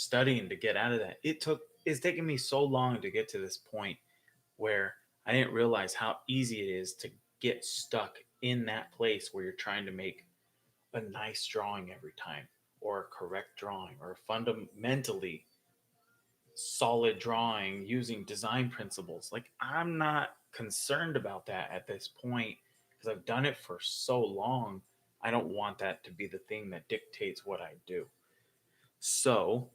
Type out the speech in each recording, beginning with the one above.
studying to get out of that. It's taken me so long to get to this point where I didn't realize how easy it is to get stuck in that place where you're trying to make a nice drawing every time, or a correct drawing, or a fundamentally solid drawing using design principles. Like, I'm not concerned about that at this point because I've done it for so long. I don't want that to be the thing that dictates what I do. So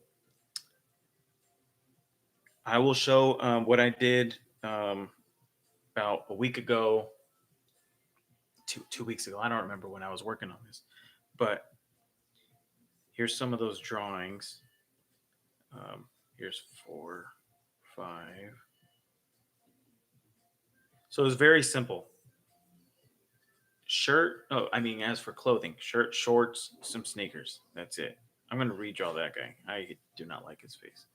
I will show what I did about a week ago, 2 weeks ago. I don't remember when I was working on this, but here's some of those drawings. Here's 4, 5. So it's very simple. Shirt. Oh, I mean, as for clothing, shirt, shorts, some sneakers. That's it. I'm gonna redraw that guy. I do not like his face.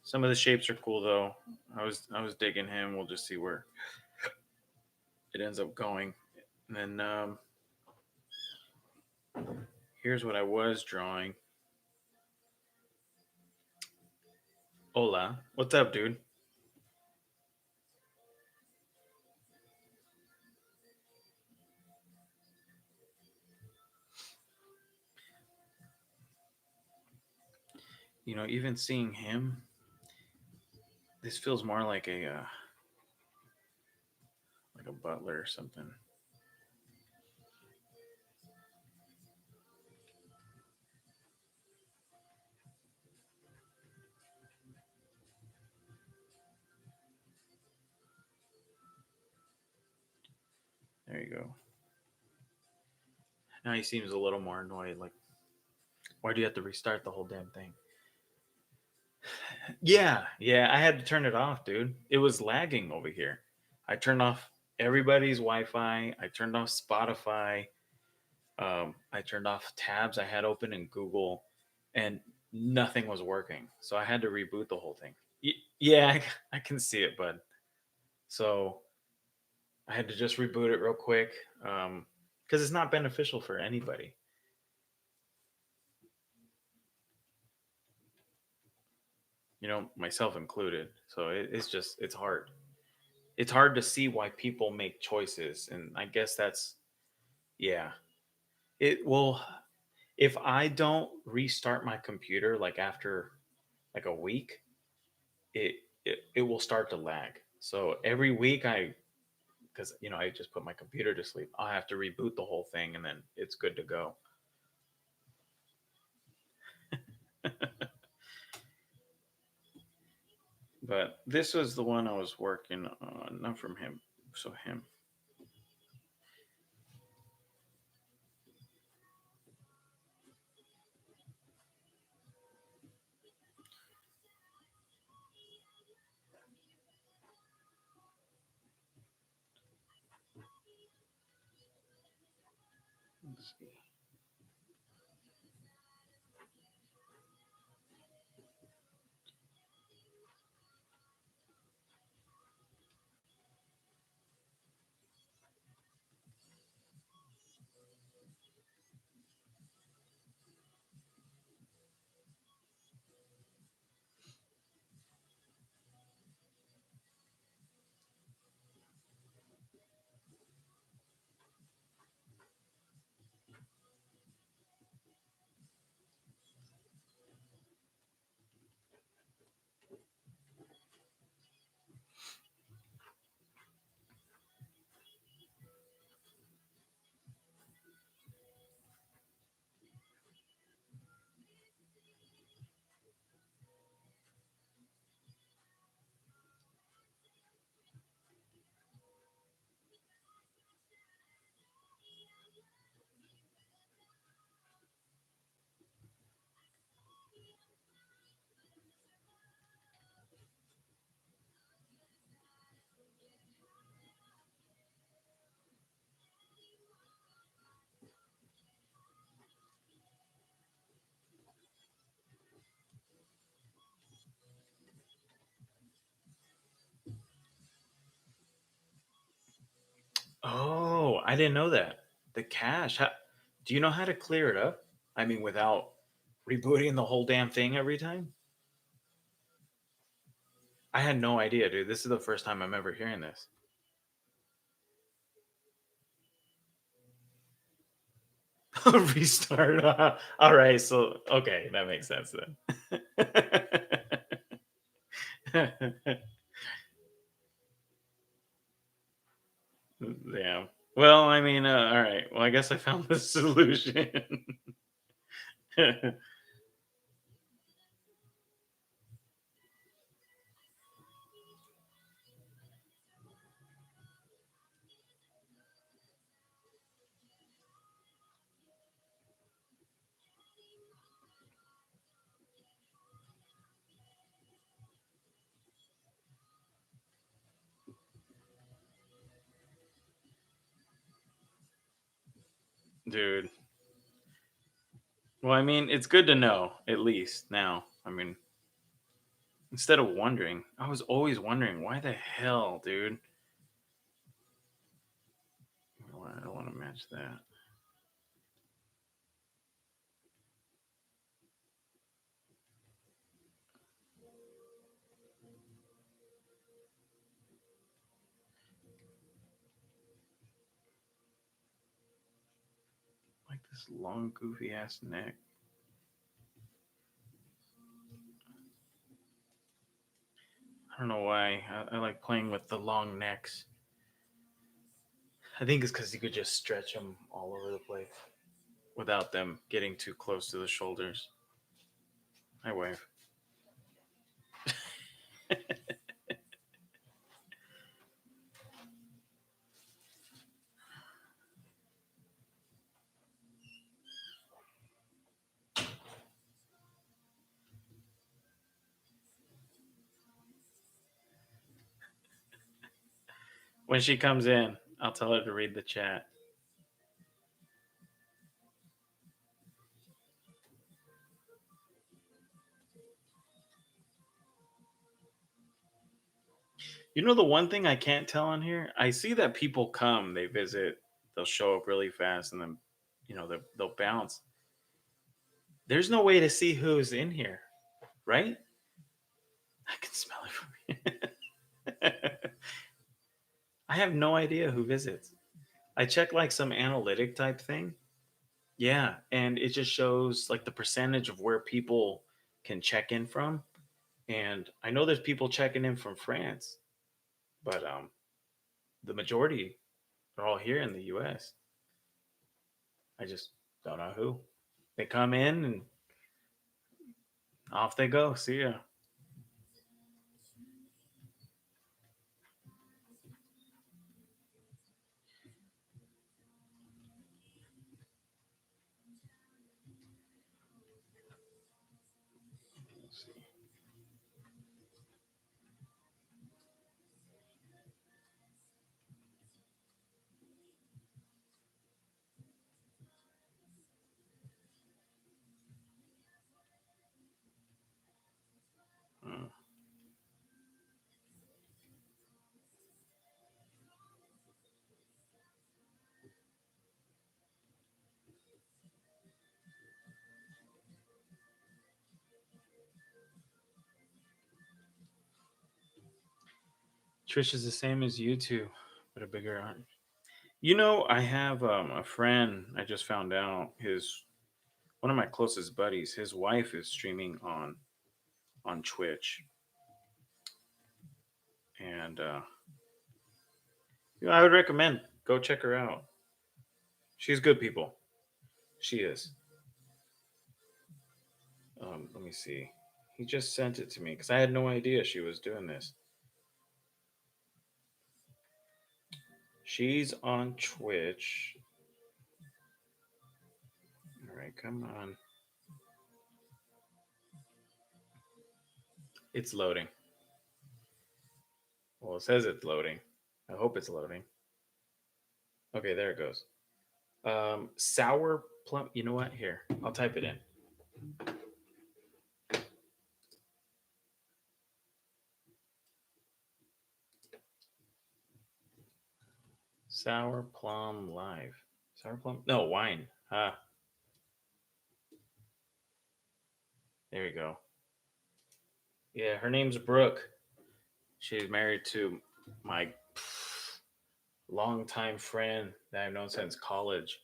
Some of the shapes are cool though. I was digging him. We'll just see where it ends up going. And then here's what I was drawing. Hola, what's up, dude? Even seeing him, this feels more like a butler or something. There you go. Now he seems a little more annoyed. Like, why do you have to restart the whole damn thing? Yeah, yeah, I had to turn it off, dude. It was lagging over here. I turned off everybody's Wi-Fi. I turned off Spotify. I turned off tabs I had open in Google, and nothing was working. So I had to reboot the whole thing. Yeah, I can see it, bud. So I had to just reboot it real quick because it's not beneficial for anybody. Myself included. So it's hard. It's hard to see why people make choices, and I guess that's, yeah. It will, if I don't restart my computer like after like a week, it it will start to lag. So every week because I just put my computer to sleep, I'll have to reboot the whole thing and then it's good to go. But this was the one I was working on, not from him. So him. Let's see. Oh, I didn't know that. The cache. Do you know how to clear it up? I mean, Rebooting the whole damn thing every time? I had no idea, dude. This is the first time I'm ever hearing this. Restart. All right, so okay, that makes sense then. Damn. Well, I mean, all right. Well, I guess I found the solution. Dude. Well, I mean, it's good to know at least now. I mean, instead of wondering, I was always wondering why the hell, dude. I don't want to match that. Like this long, goofy ass neck. I don't know why. I like playing with the long necks. I think it's because you could just stretch them all over the place without them getting too close to the shoulders. Hi, wife. When she comes in, I'll tell her to read the chat. You know the one thing I can't tell on here? I see that people come, they visit, they'll show up really fast, and then they'll bounce. There's no way to see who's in here, right? I can smell it from here. I have no idea who visits. I check like some analytic type thing. Yeah, and it just shows like the percentage of where people can check in from. And I know there's people checking in from France, but the majority are all here in the US. I just don't know who. They come in and off they go. See ya. Let's see. Hmm. Trish is the same as you two, but a bigger arm. I have a friend. I just found out his one of my closest buddies. His wife is streaming on Twitch, and I would recommend go check her out. She's good people. She is. Let me see. He just sent it to me because I had no idea she was doing this. She's on Twitch. All right, come on. It's loading. Well, it says it's loading. I hope it's loading. Okay, there it goes. Sour plum. You know what? Here, I'll type it in. Sour plum live. Sour plum? No, wine. Ah, There you go. Yeah, her name's Brooke. She's married to my longtime friend that I've known since college,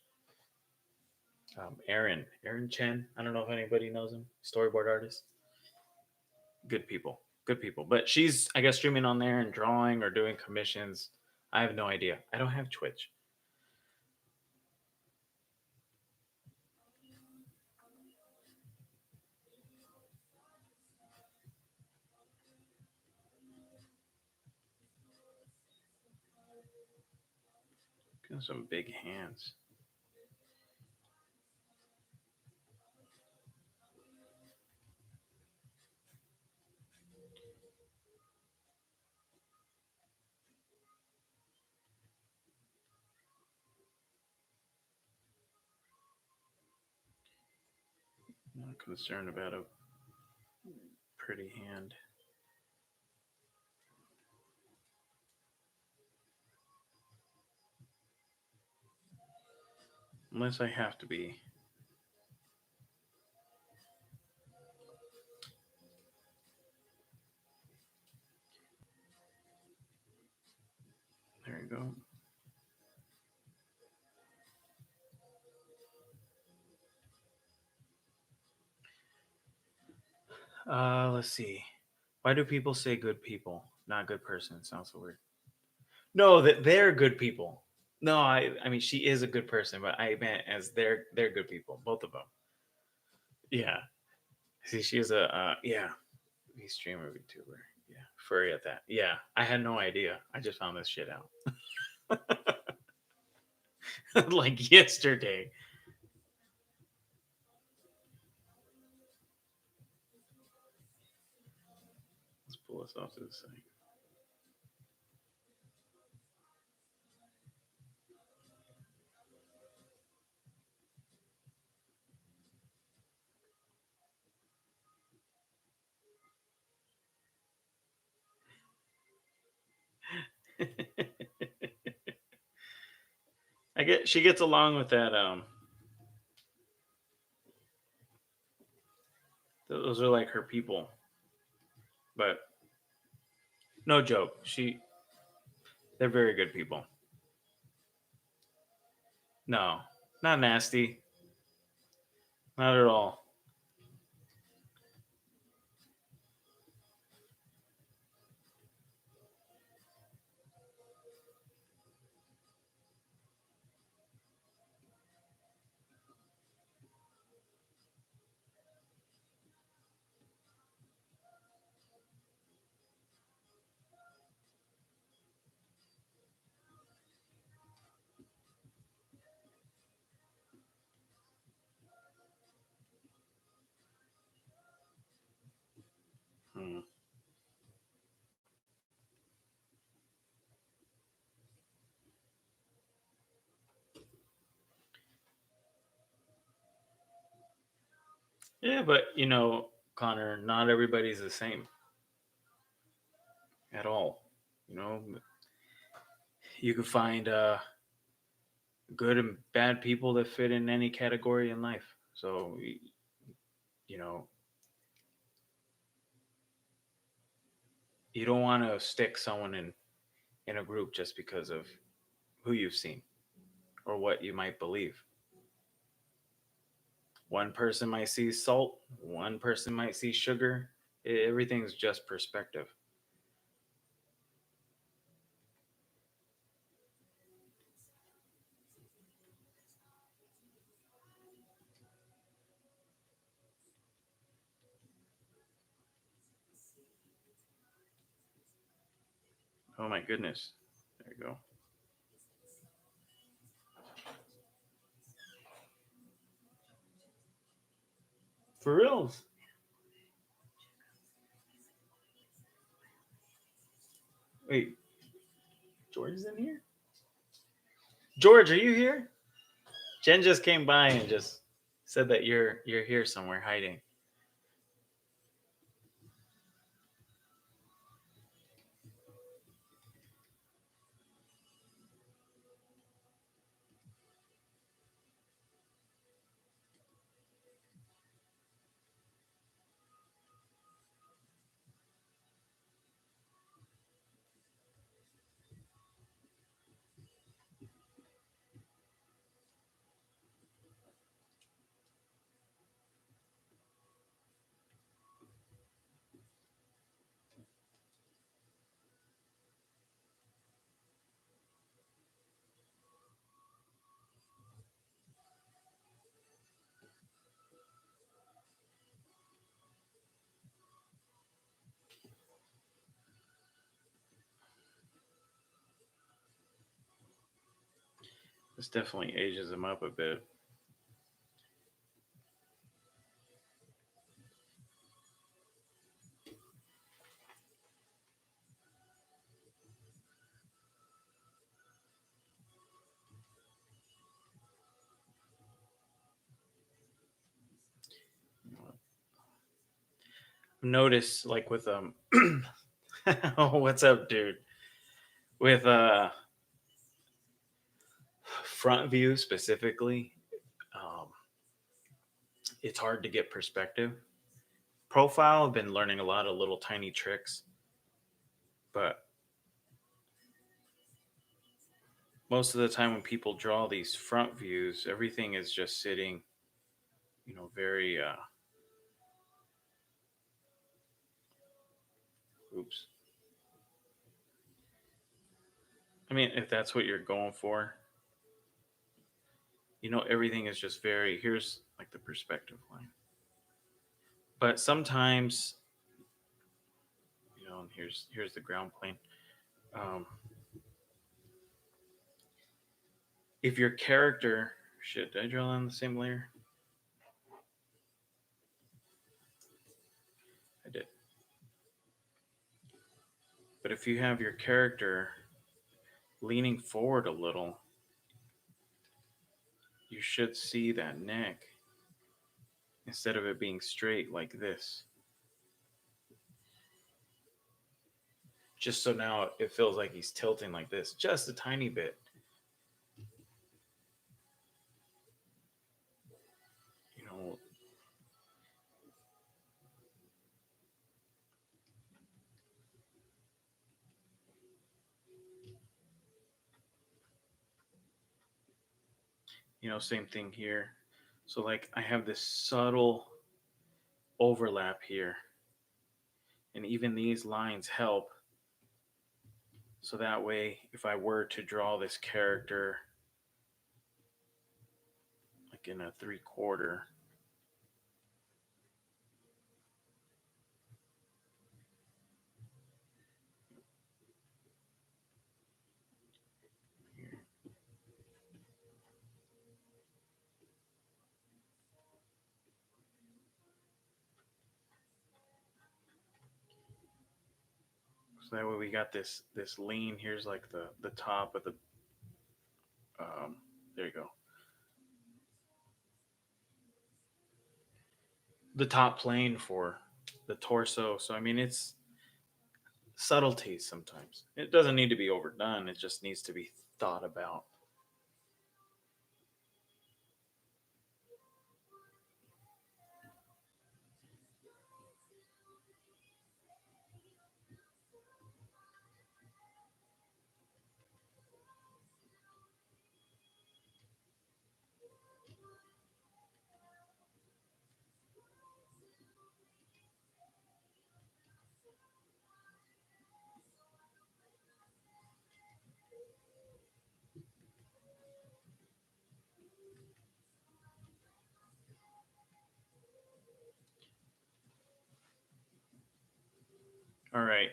Aaron Chen. I don't know if anybody knows him. Storyboard artist. Good people. Good people. But she's, I guess, streaming on there and drawing or doing commissions. I have no idea. I don't have Twitch. Got some big hands. Not concerned about a pretty hand. Unless I have to be. There you go. Let's see. Why do people say good people, not good person? It sounds so weird. No, that they're good people. No, I mean she is a good person, but I meant as they're good people, both of them. Yeah. See, she's a yeah, he's streamer VTuber. Yeah, furry at that. Yeah, I had no idea. I just found this shit out like yesterday. Let's pull this off to the side. I get she gets along with that. Those are like her people, but no joke. They're very good people. No, not nasty, not at all. Hmm. Yeah, but Connor, not everybody's the same at all. You know, you can find good and bad people that fit in any category in life. So, you know, you don't want to stick someone in a group just because of who you've seen or what you might believe. One person might see salt, one person might see sugar. Everything's just perspective. Oh my goodness. There you go. For reals. Wait, George is in here? George, are you here? Jen just came by and just said that you're here somewhere hiding. This definitely ages him up a bit. Notice like with oh, what's up, dude? With front view specifically, um, it's hard to get perspective. Profile, I've been learning a lot of little tiny tricks, but most of the time when people draw these front views, everything is just sitting, very oops. I mean, if that's what you're going for, everything is just very here's like the perspective line. But sometimes, and here's the ground plane. Um, if your character shit, did I draw on the same layer? I did. But if you have your character leaning forward a little, you should see that neck instead of it being straight like this. Just so now it feels like he's tilting like this, just a tiny bit. You know, same thing here. So like I have this subtle overlap here. And even these lines help. So that way, if I were to draw this character like in a 3/4, here. So that way we got this lean. Here's like the top of um there you go. The top plane for the torso. So I mean it's subtleties sometimes. It doesn't need to be overdone. It just needs to be thought about. All right.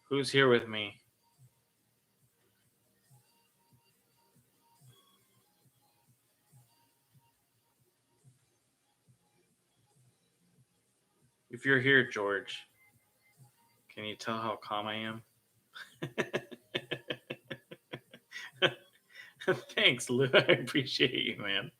Who's here with me? If you're here, George, can you tell how calm I am? Thanks, Lou. I appreciate you, man.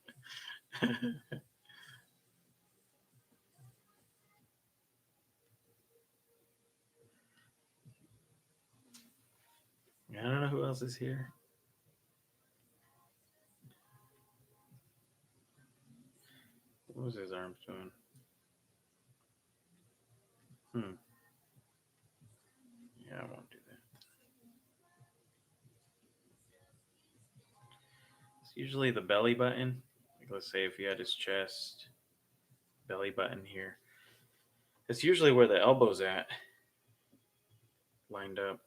I don't know who else is here. What was his arms doing? Hmm. Yeah, I won't do that. It's usually the belly button. Like, let's say if you had his chest, belly button here. It's usually where the elbow's at, lined up.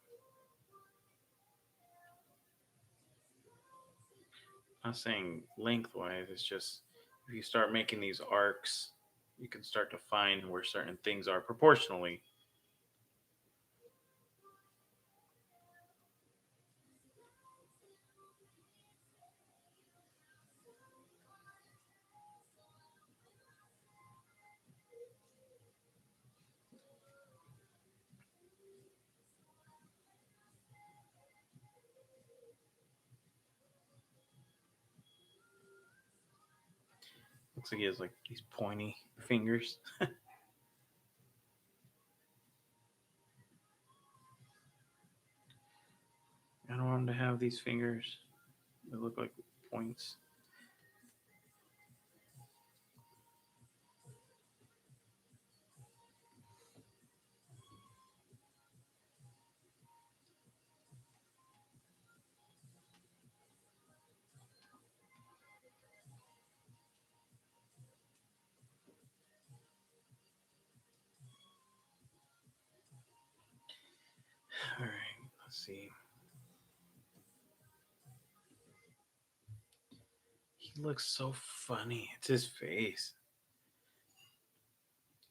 I'm not saying lengthwise. It's just if you start making these arcs, you can start to find where certain things are proportionally. Looks like he has like these pointy fingers. I don't want him to have these fingers. They look like points. All right, let's see. He looks so funny. It's his face.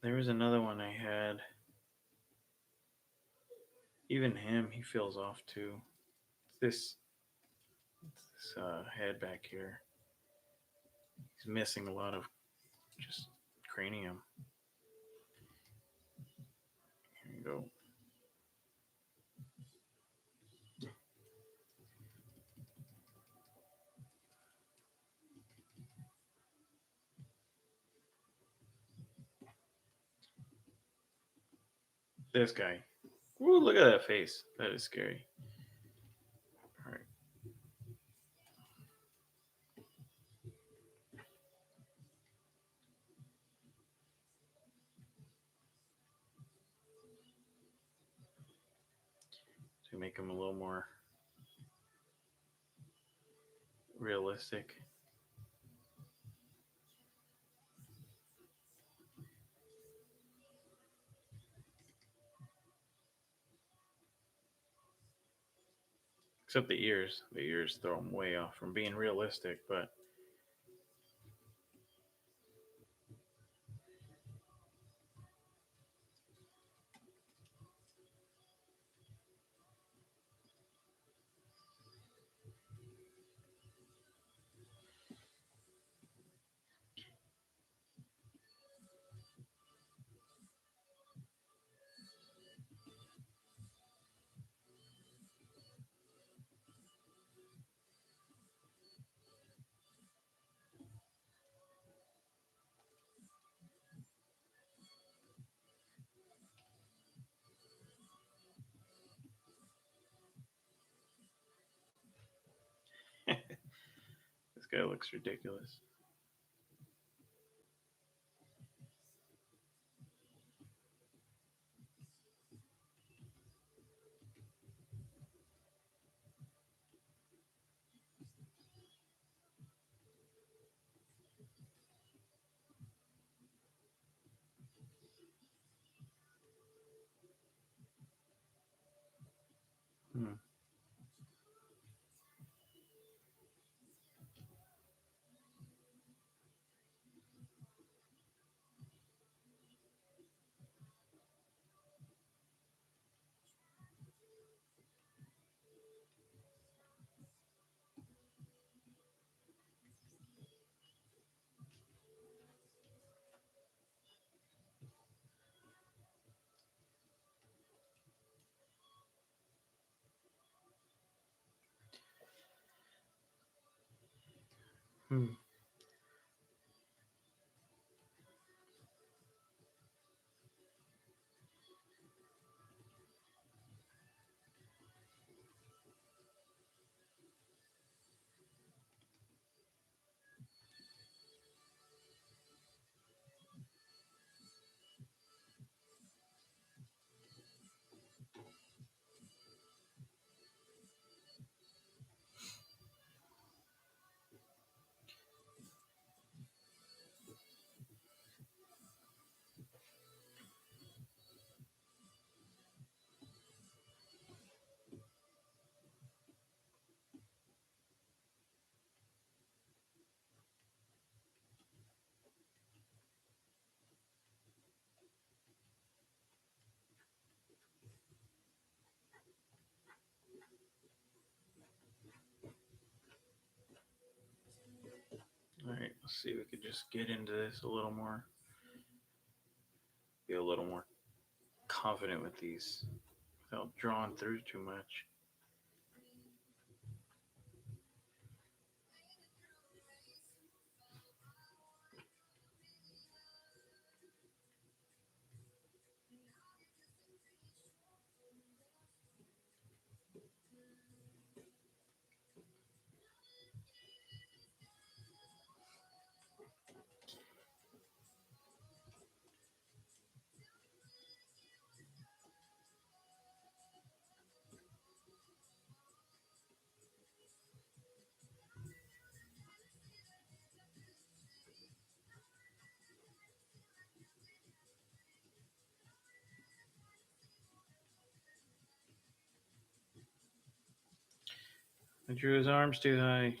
There was another one I had. Even him, he feels off too. This head back here. He's missing a lot of just cranium. Here you go. This guy. Ooh, look at that face. That is scary. All right. To make him a little more realistic. Except the ears. The ears throw him way off from being realistic, but this guy looks ridiculous. Hmm. Hmm. All right, let's see if we could just get into this a little more. Be a little more confident with these without drawing through too much. He drew his arms too high.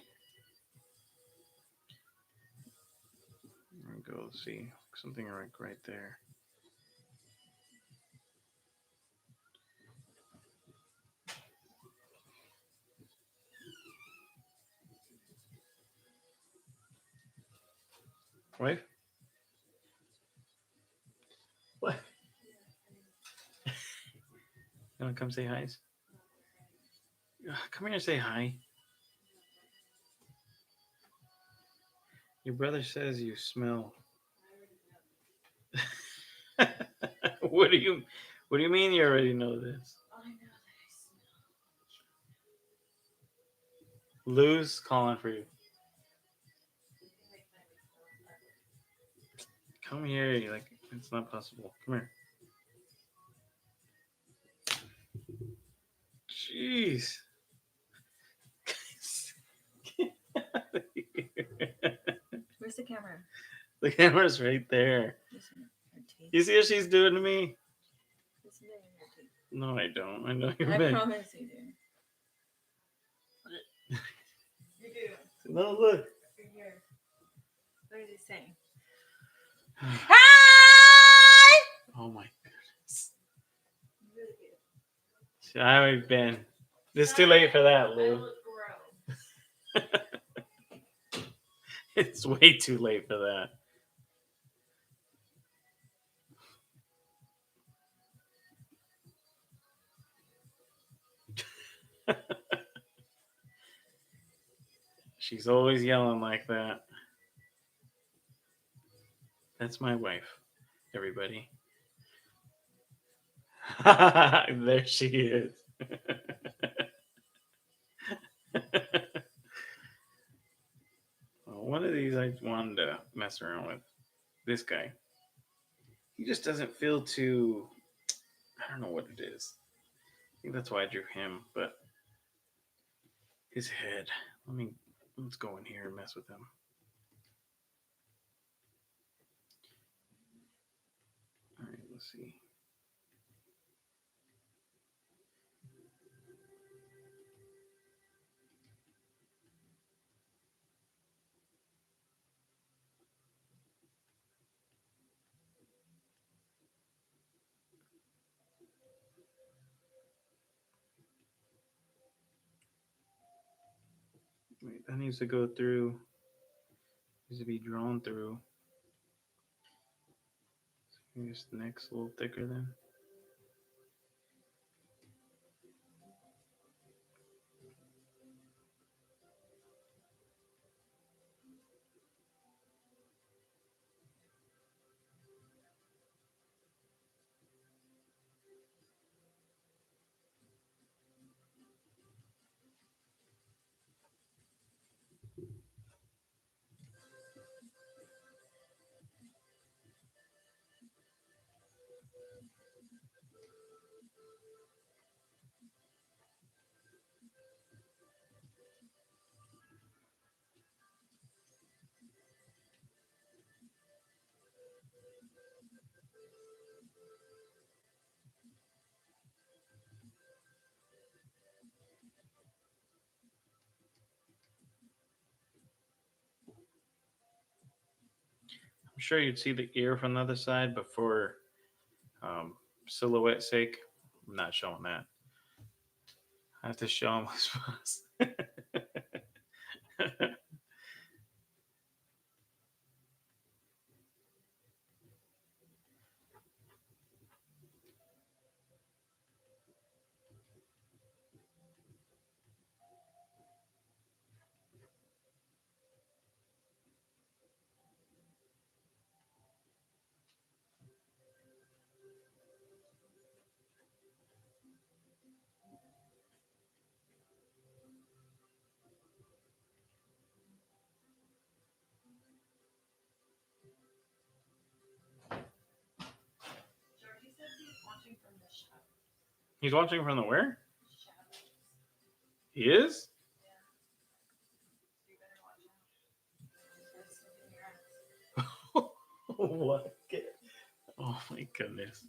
There we go. Let's see. Something right there. Wait. What? You want to come say hi? Come here and say hi. Your brother says you smell. What do you mean you already know this? I know that I smell. Lou's calling for you. Come here. You're like, it's not possible. Come here. Jeez. Get out of here. Where's the camera? The camera's right there. Listen to her teeth. You see what she's doing to me? Listen to her teeth. No, I don't. I know you're I big. promise you do. You do. No, look. Right here. What is he saying? Hi! Oh my goodness. Really good. I've been. It's too late for that, I Lou. look gross. It's way too late for that. She's always yelling like that. That's my wife, everybody. There she is. Well, one of these I wanted to mess around with. This guy. He just doesn't feel too. I don't know what it is. I think that's why I drew him, but his head. Let's go in here and mess with him. All right, let's see. Wait, that needs to go through. Needs to be drawn through. This neck's a little thicker then. I'm sure you'd see the ear from the other side, but for silhouette sake, I'm not showing that. I have to show him what's supposed. Georgie says he's watching from the shadows. He's watching from the where? Shadows. He is? Yeah. You better watch out. What? Oh my goodness.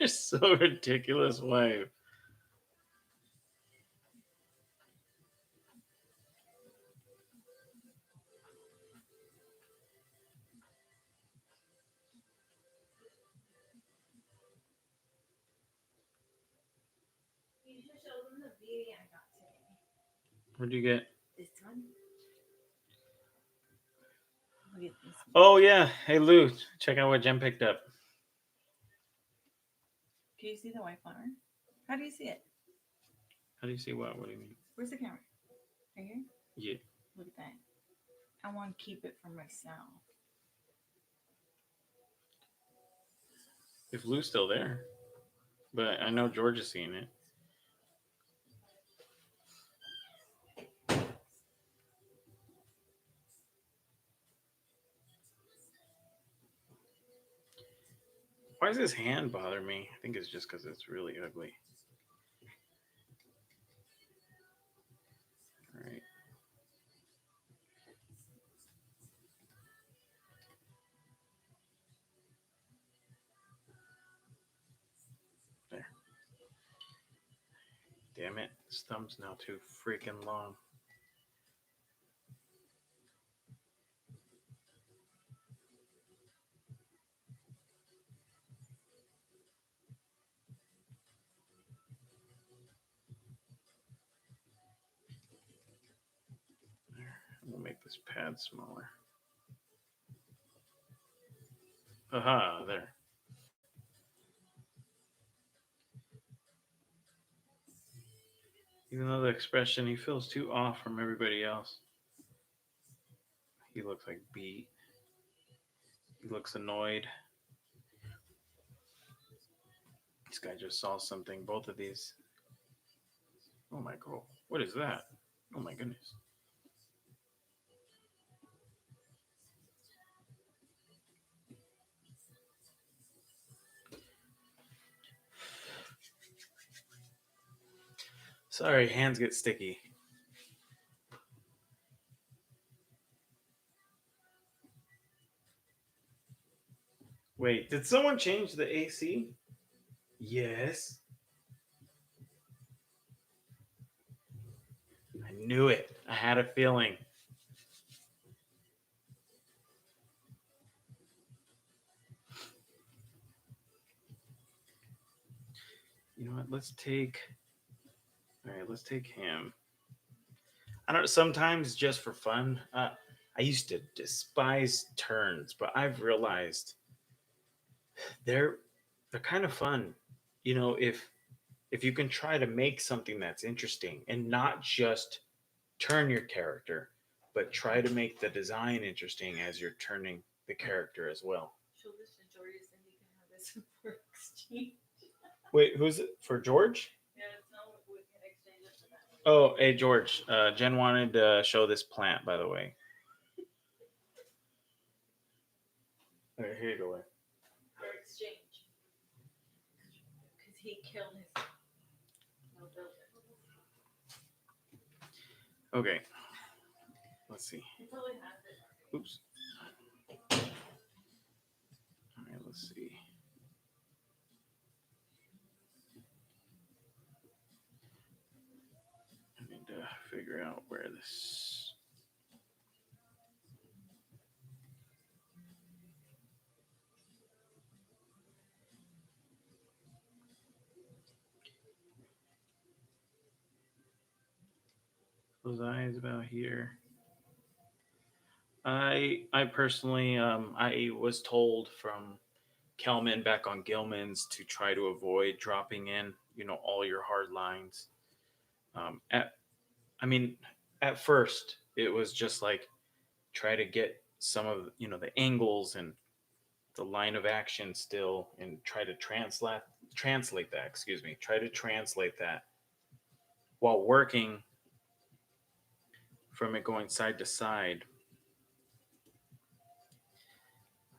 You're so ridiculous, wife. You should show them the beauty I got today. What'd you get? This one. Look at this one. Oh yeah. Hey Lou, check out what Jen picked up. Can you see the white flower? How do you see it? How do you see what? What do you mean? Where's the camera? Right here? Yeah. Look at that. I want to keep it for myself. If Lou's still there. But I know George is seeing it. Why does his hand bother me? I think it's just because it's really ugly. All right. There. Damn it. His thumb's now too freaking long. There. We'll make this pad smaller. Aha, there. Even though the expression, he feels too off from everybody else. He looks like beat. He looks annoyed. This guy just saw something. Both of these. Oh my god. What is that? Oh my goodness. Sorry, hands get sticky. Wait, did someone change the AC? Yes. I knew it. I had a feeling. You know what? Let's take. All right, let's take him. I don't. Sometimes just for fun. I used to despise turns, but I've realized they're they're kind of fun. You know, if you can try to make something that's interesting and not just turn your character, but try to make the design interesting as you're turning the character as well. Show this to Jordy so he can have this for exchange. Wait, who's it for George? Yeah, it's not what we can exchange it for that one. Oh, hey George. Jen wanted to show this plant, by the way. All right, here you go. For exchange. Because he killed his little builder. Okay. Let's see. He probably has it. Oops. All right, let's see. I need to figure out where this. Those eyes about here. I personally I was told from Kelman back on Gilman's to try to avoid dropping in all your hard lines. At I mean at first it was just like try to get some of the angles and the line of action still and try to translate that, excuse me, try to translate that while working from it going side to side.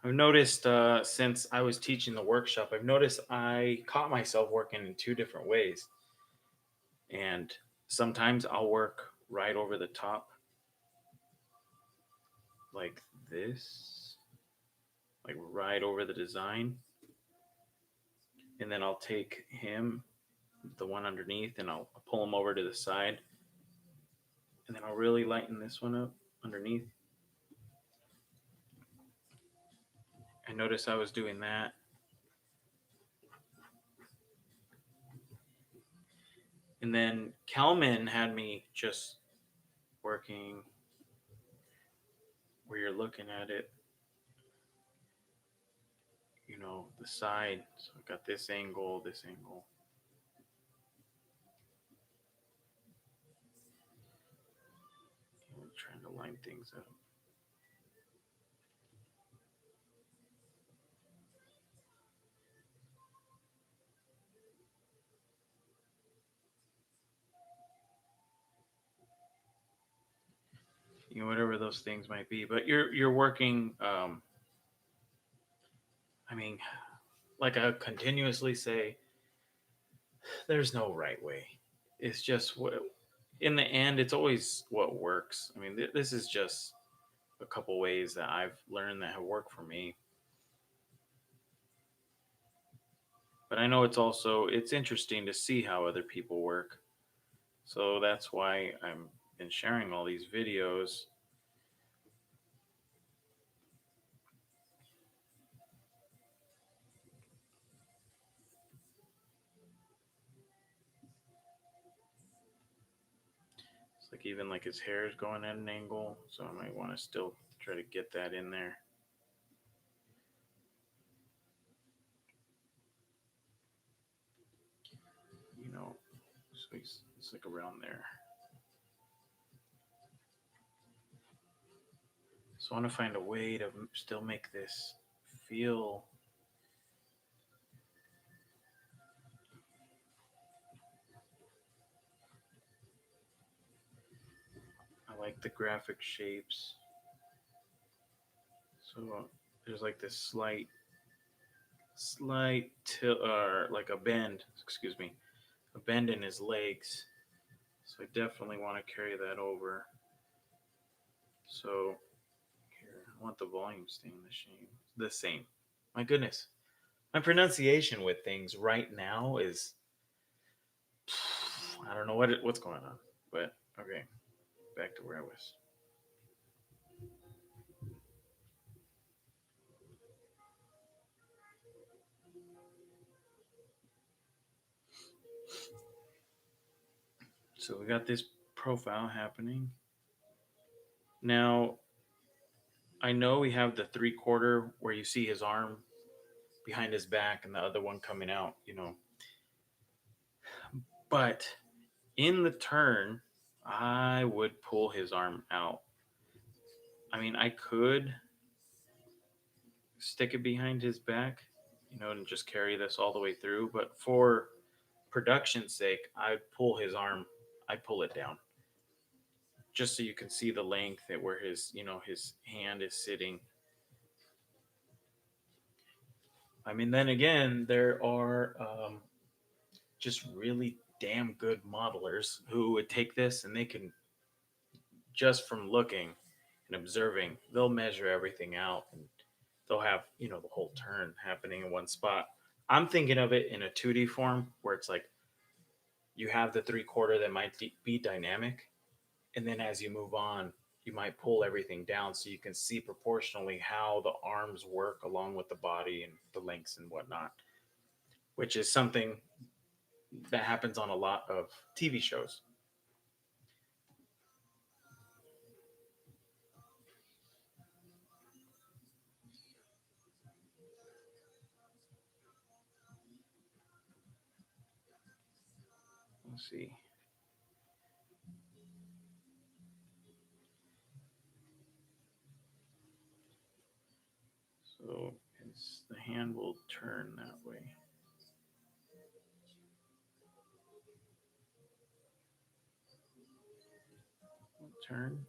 I've noticed since I was teaching the workshop, I've noticed I caught myself working in two different ways. And sometimes I'll work right over the top, like this, like right over the design. and then I'll take him, the one underneath, and I'll pull him over to the side, and then I'll really lighten this one up underneath. I noticed I was doing that. And then Kalman had me just working where you're looking at it, the side. So I got this angle, this angle. I'm trying to line things up. Whatever those things might be. But you're working. I mean, like I continuously say, there's no right way. It's just what. In the end, it's always what works. I mean, this is just a couple ways that I've learned that have worked for me. But I know it's interesting to see how other people work. So that's why I'm been sharing all these videos. It's like even like his hair is going at an angle, so I might want to still try to get that in there. So it's like around there. So I want to find a way to still make this feel. I like the graphic shapes. So there's like this slight tilt, or like a bend. Excuse me, a bend in his legs. So I definitely want to carry that over. So here, I want the volume staying the same. My goodness, my pronunciation with things right now is I don't know what's going on, but okay, back to where I was. So we got this profile happening. Now, I know we have the 3/4 where you see his arm behind his back and the other one coming out. But in the turn, I would pull his arm out. I mean, I could stick it behind his back, and just carry this all the way through. But for production's sake, I pull his arm, I pull it down just so you can see the length at where his hand is sitting. I mean, then again, there are just really damn good modelers who would take this and they can, just from looking and observing, they'll measure everything out and they'll have the whole turn happening in one spot. I'm thinking of it in a 2D form where it's like you have the 3/4 that might be dynamic, and then as you move on, you might pull everything down so you can see proportionally how the arms work along with the body and the lengths and whatnot, which is something that happens on a lot of TV shows. Let's see. So the hand will turn that way. Turn.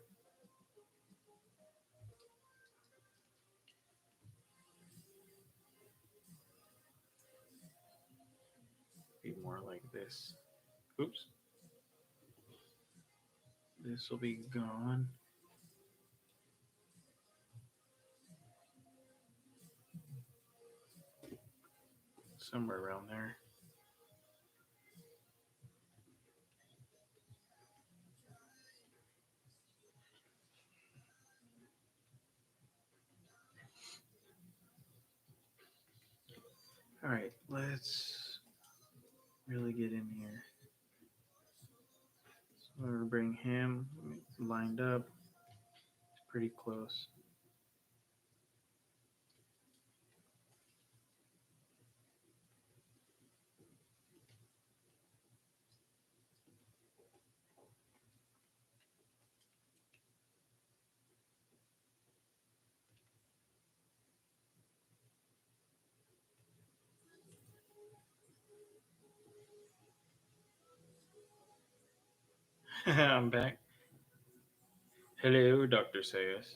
Be more like this. Oops. This will be gone. somewhere around there. All right, let's really get in here. So we're gonna bring him lined up. It's pretty close. I'm back. Hello, Dr. Sayas.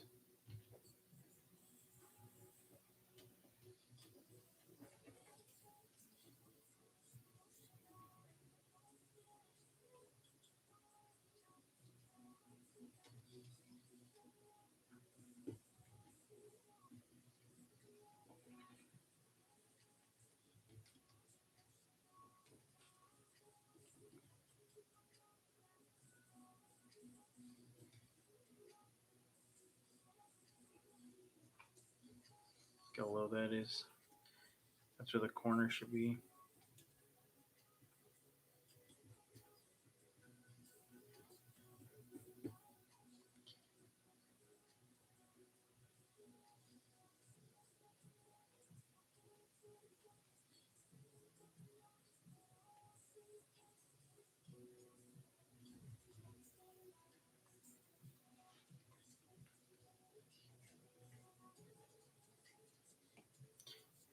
How low that is. That's where the corner should be.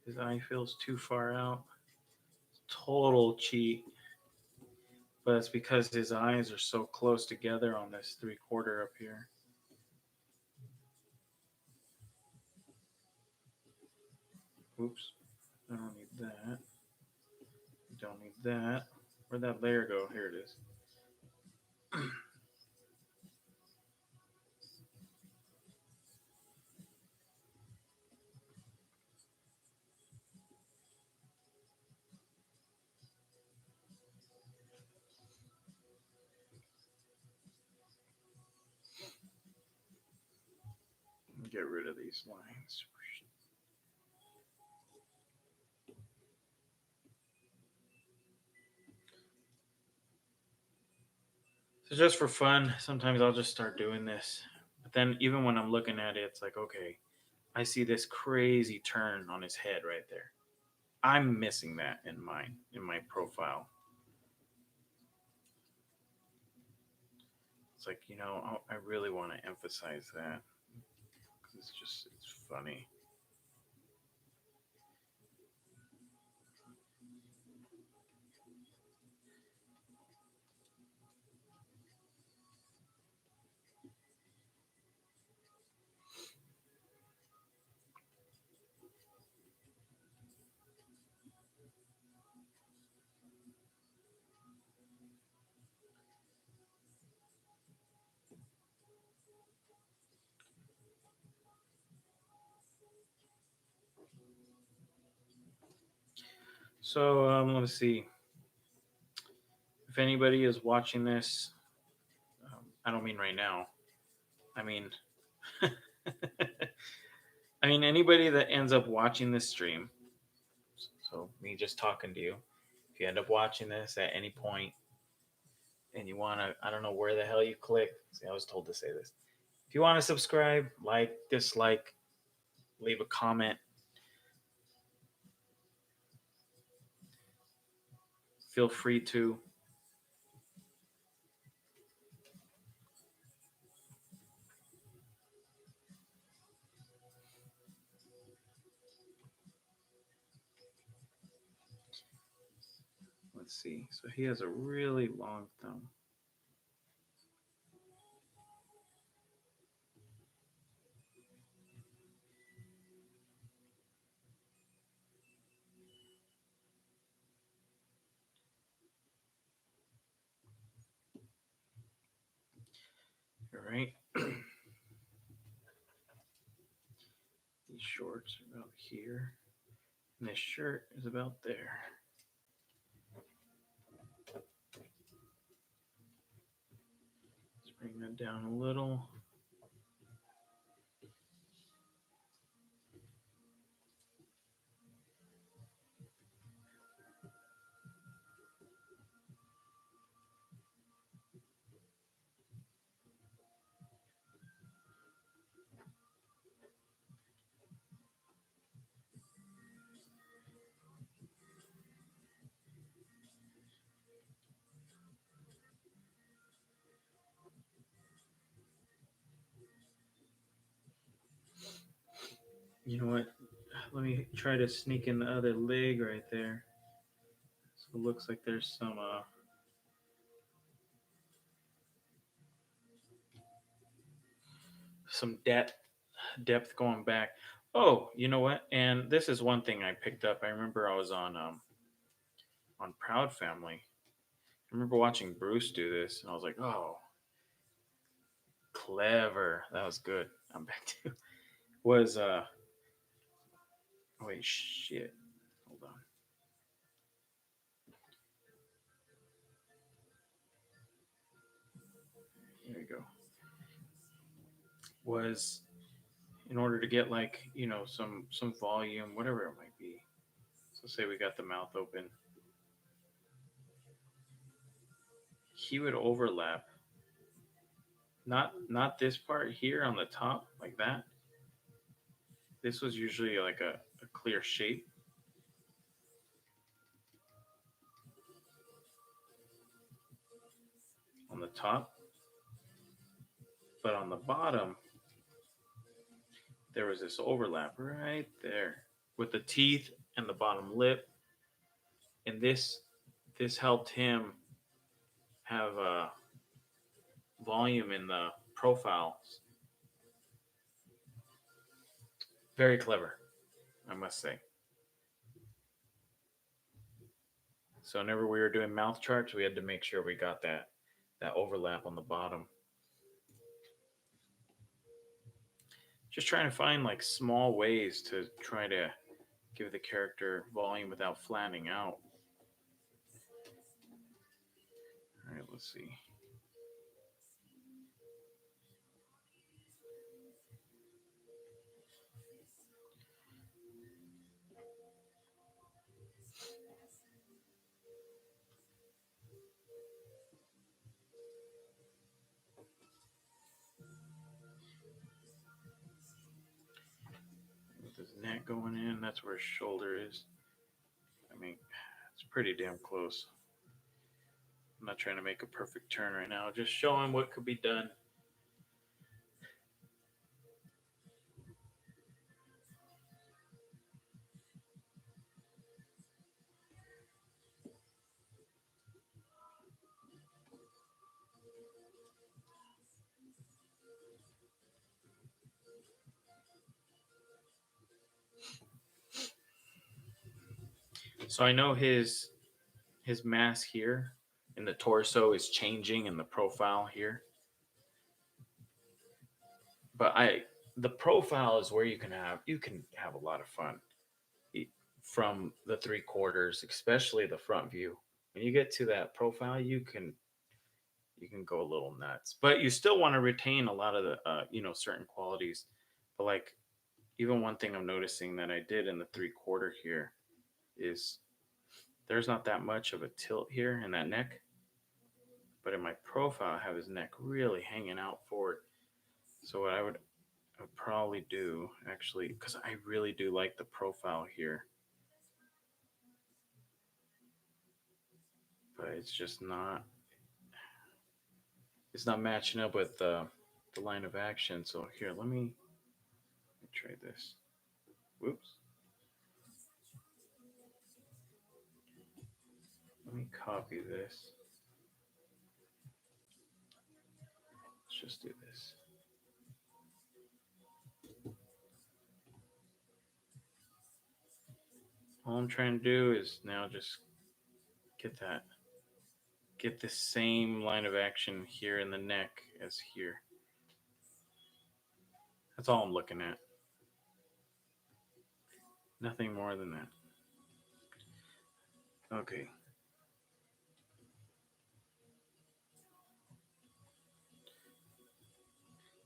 His eye feels too far out. Total cheat. But it's because his eyes are so close together on this 3/4 up here. Oops. I don't need that. Don't need that. Where'd that layer go? Here it is. Get rid of these lines. So just for fun, sometimes I'll just start doing this. But then even when I'm looking at it, it's like, okay, I see this crazy turn on his head right there. I'm missing that in my profile. It's like, I really want to emphasize that because it's funny. So let's see. If anybody is watching this, I don't mean right now. I mean, I mean anybody that ends up watching this stream. So me just talking to you. If you end up watching this at any point and you want to, I don't know where the hell you click. See, I was told to say this. If you want to subscribe, like, dislike, leave a comment, feel free to. Let's see. So he has a really long thumb. All right. These shorts are about here. And this shirt is about there. Let's bring that down a little. You know what? Let me try to sneak in the other leg right there. So it looks like there's some depth going back. Oh, you know what? And this is one thing I picked up. I remember I was on Proud Family. I remember watching Bruce do this, and I was like, "Oh, clever! That was good." I'm back to was wait shit. Hold on. Here we go. Was in order to get like some volume, whatever it might be. So say we got the mouth open. He would overlap, not this part here on the top like that. This was usually like a clear shape on the top, but on the bottom there was this overlap right there with the teeth and the bottom lip, and this helped him have a volume in the profiles. Very clever, I must say. So whenever we were doing mouth charts, we had to make sure we got that overlap on the bottom. Just trying to find like small ways to try to give the character volume without flattening out. All right, let's see. With his neck going in, that's where his shoulder is. I mean, it's pretty damn close. I'm not trying to make a perfect turn right now, just showing what could be done. So I know his mass here in the torso is changing in the profile here, but I the profile is where you can have a lot of fun from the three quarters, especially the front view. When you get to that profile, you can go a little nuts, but you still want to retain a lot of the certain qualities. But like even one thing I'm noticing that I did in the three-quarter here is there's not that much of a tilt here in that neck, but in my profile I have his neck really hanging out forward. So what I would probably do actually, because I really do like the profile here, but it's not matching up with the line of action. So here, let me try this. Whoops. Let me copy this. Let's just do this. All I'm trying to do is now just get that, get the same line of action here in the neck as here. That's all I'm looking at. Nothing more than that. Okay.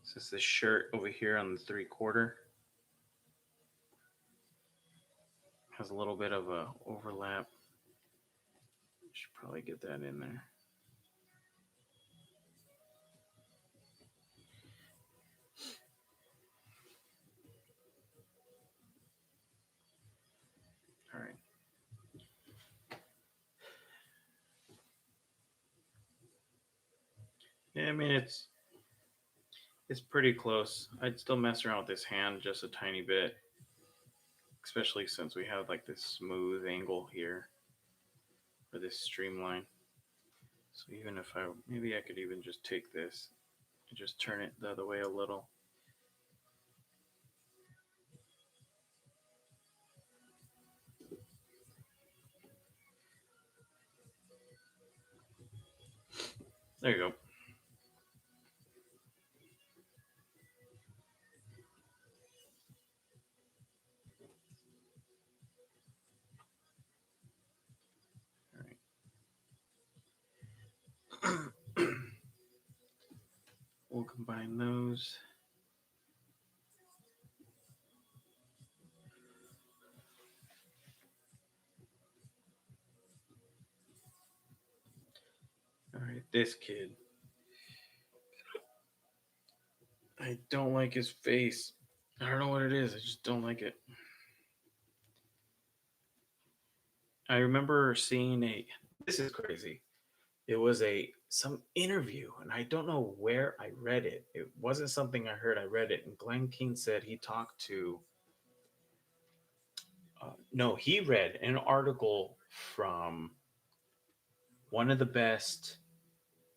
Since this shirt over here on the 3/4 has a little bit of a overlap. Should probably get that in there. All right. Yeah, I mean it's pretty close. I'd still mess around with this hand just a tiny bit, especially since we have like this smooth angle here for this streamline. So even if maybe I could even just take this and just turn it the other way a little. There you go. All right. We'll combine those. All right, this kid. I don't like his face. I don't know what it is. I just don't like it. I remember seeing a. This is crazy. It was some interview, and I don't know where I read it. It wasn't something I heard. I read it, and Glenn King said he talked to. No, he read an article from one of the best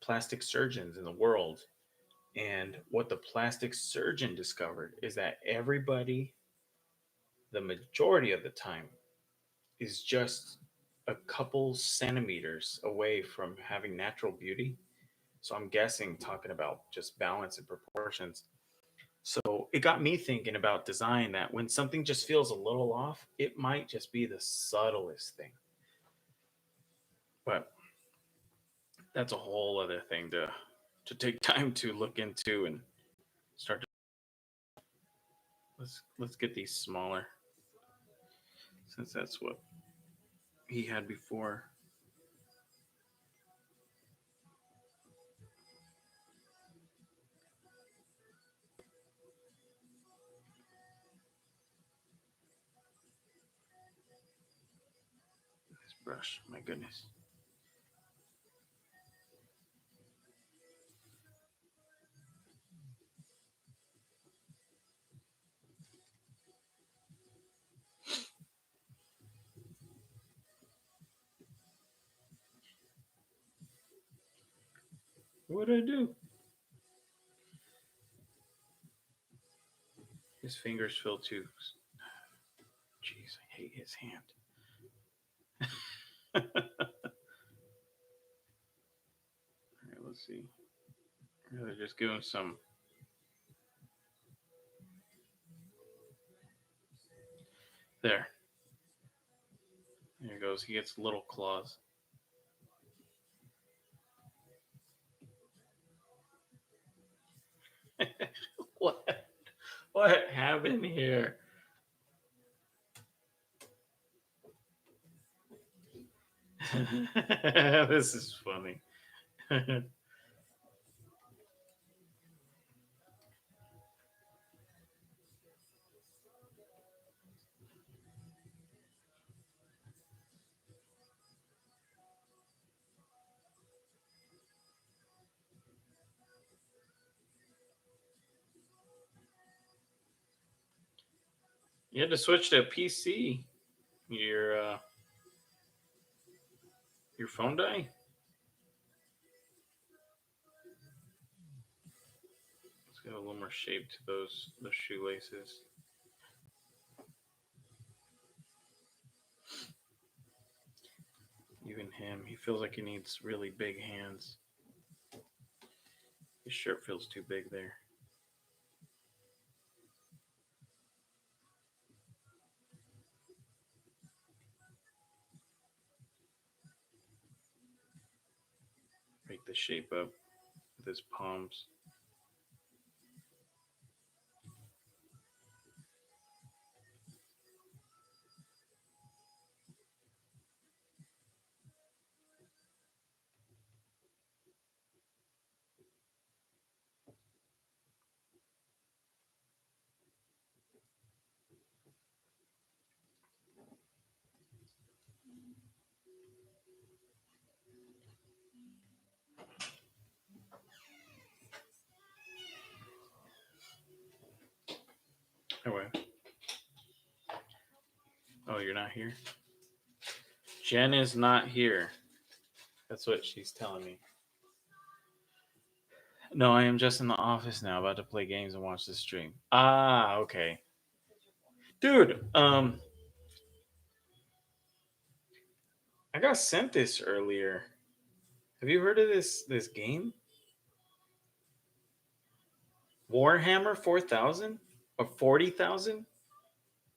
plastic surgeons in the world, and what the plastic surgeon discovered is that everybody, the majority of the time, is just a couple centimeters away from having natural beauty. So I'm guessing talking about just balance and proportions. So it got me thinking about design, that when something just feels a little off, it might just be the subtlest thing. But that's a whole other thing to take time to look into and start to let's get these smaller, since that's what he had before. This brush, my goodness. What did I do? His fingers feel too. Jeez, I hate his hand. All right, let's see. Really just give him some. There. There he goes. He gets little claws. what? What happened here? This is funny. You had to switch to a PC. Your phone die? Let's give a little more shape to those shoelaces. Even him, he feels like he needs really big hands. His shirt feels too big there. the shape up with his palms. Anyway, oh, you're not here? Jen is not here. That's what she's telling me. No, I am just in the office now, about to play games and watch the stream. Ah, okay. Dude, I got sent this earlier. Have you heard of this game? Warhammer 4000 or 40,000?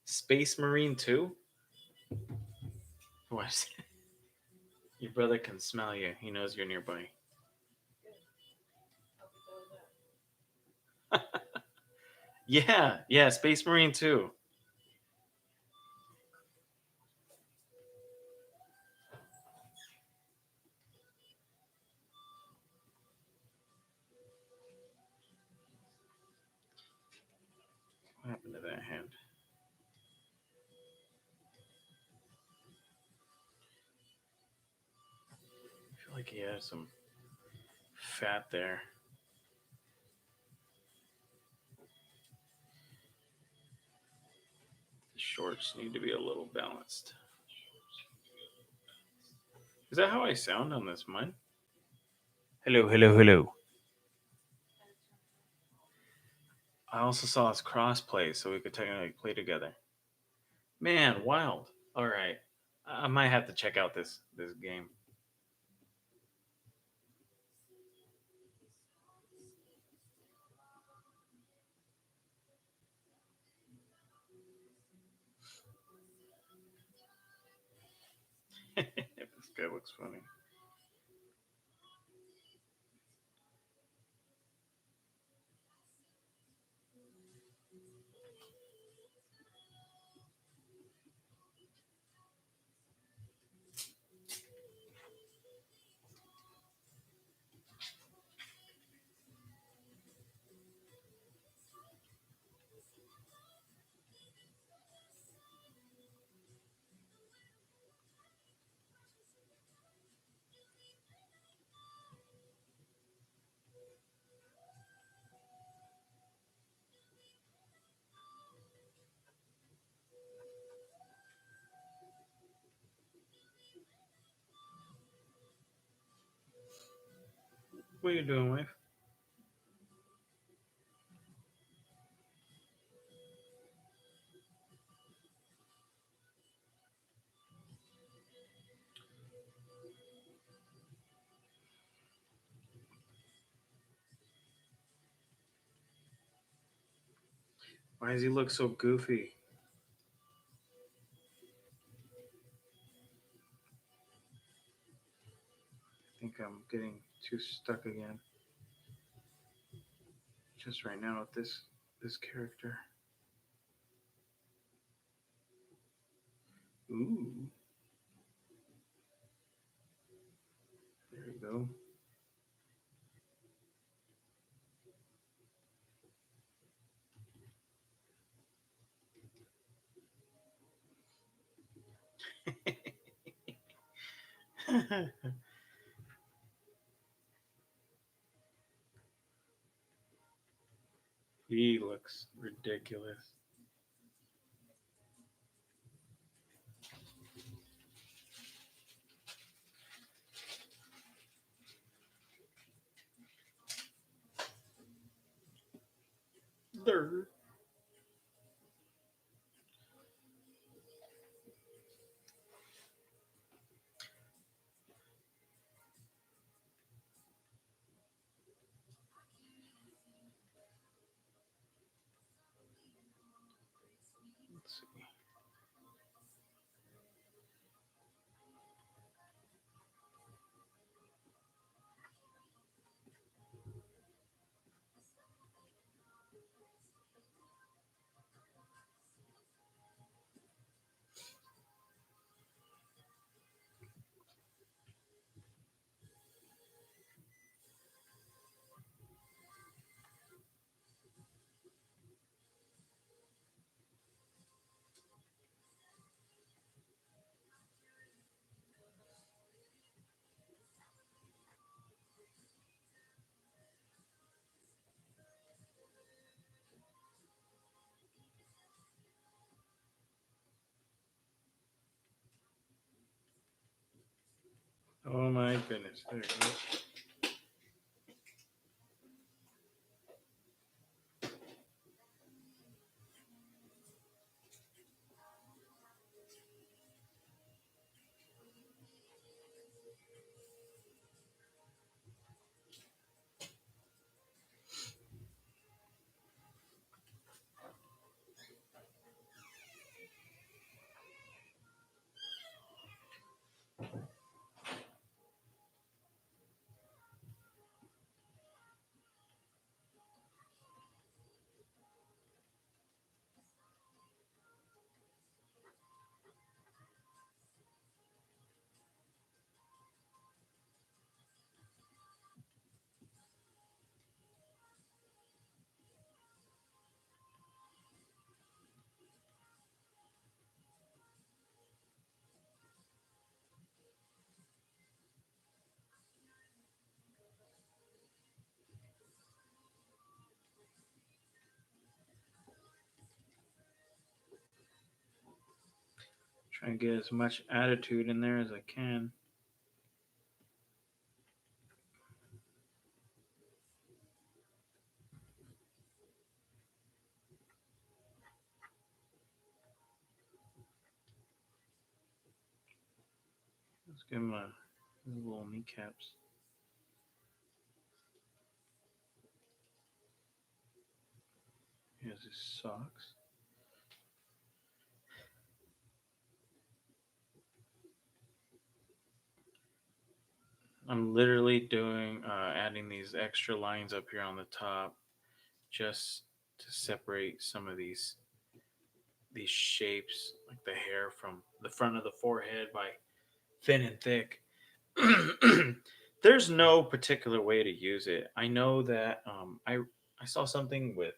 Space Marine 2? What? Your brother can smell you. He knows you're nearby. Yeah, yeah, Space Marine 2. What happened to that hand? I feel like he has some fat there. The shorts need to be a little balanced. Is that how I sound on this mic? Hello, hello, hello. I also saw us crossplay, so we could technically play together. Man, wild. All right, I might have to check out this game. This guy looks funny. What are you doing, wife? Why does he look so goofy? I think I'm getting too stuck again. Just right now with this character. Ooh, there we go. He looks ridiculous. There. Let's see. Oh my goodness. There it goes. Try and get as much attitude in there as I can. Let's give him his little kneecaps. Here's his socks. I'm literally doing adding these extra lines up here on the top just to separate some of these shapes, like the hair from the front of the forehead by thin and thick. There's no particular way to use it. I know that I saw something with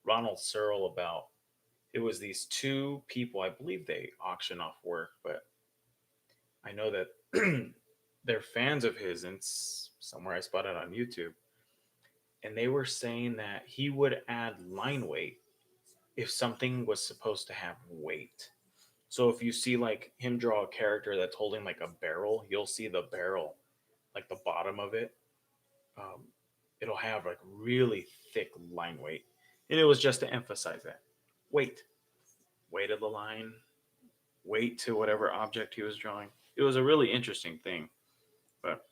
Ronald Searle about it was these two people. I believe they auction off work, but I know that they're fans of his, and somewhere I spotted on YouTube, and they were saying that he would add line weight if something was supposed to have weight. So if you see like him draw a character that's holding like a barrel, you'll see the barrel, like the bottom of it. Um, it'll have like really thick line weight, and it was just to emphasize that weight, weight of the line, weight to whatever object he was drawing. It was a really interesting thing, but